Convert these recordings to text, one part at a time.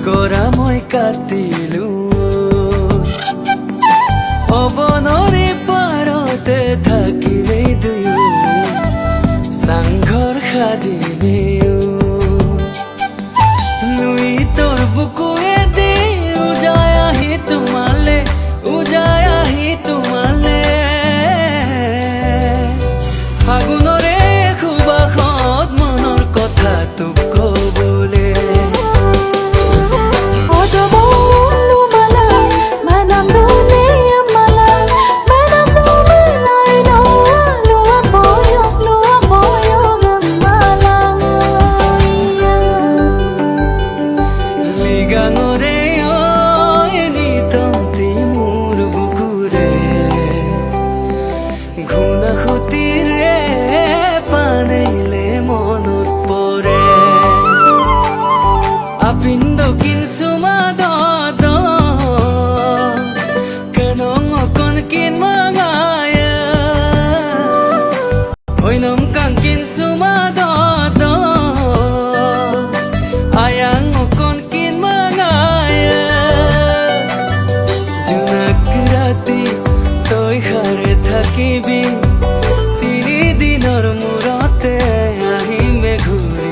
কৰা মই কাটিলো অবনৰে পাৰতে থাকিমেই দুয়ো চাংঘৰ সাজিমেও নুই তোৰ বুকুৱে দি উজাই আহি তোমালে ফাগুনৰে সুবাসত মনৰ কথা তোক ক'বলে Apindokin sumadado kanong okon kin mangaya oinom kang kin sumadado ayang okon kin mangaya junak rati toy hare thakibi tini dinor murate ahime ghuri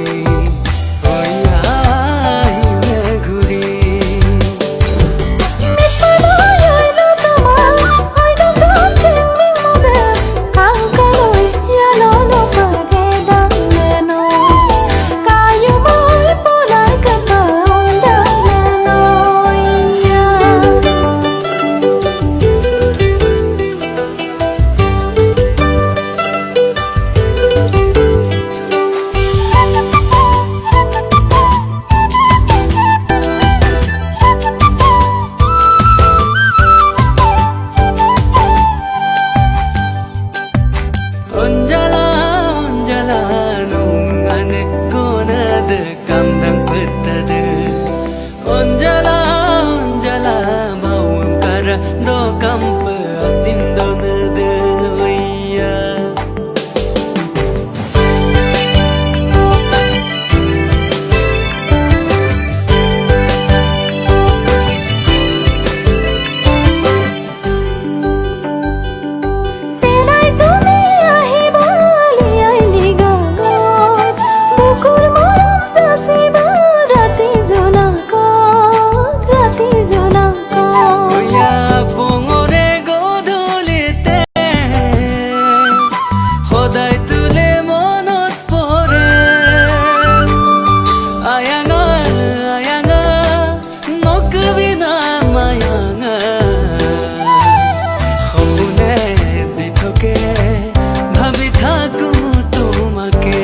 do kampe asin do nede oya senai tumi ahi bali aili gagot bukur moram sasiba rati jonakot oya pongore godolite hodai tule monot pore ayanga nokbina mayanga hone dithoke bhabi thaku tumake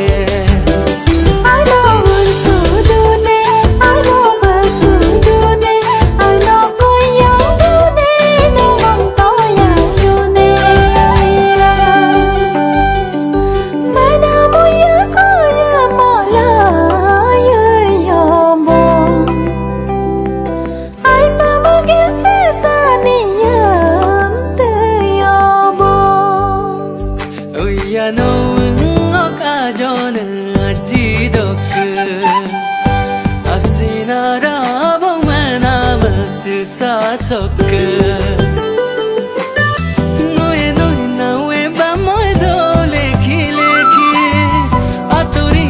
no okajon ajidok asinara bongmanam susasok noe nawe ba moy do lekhi atori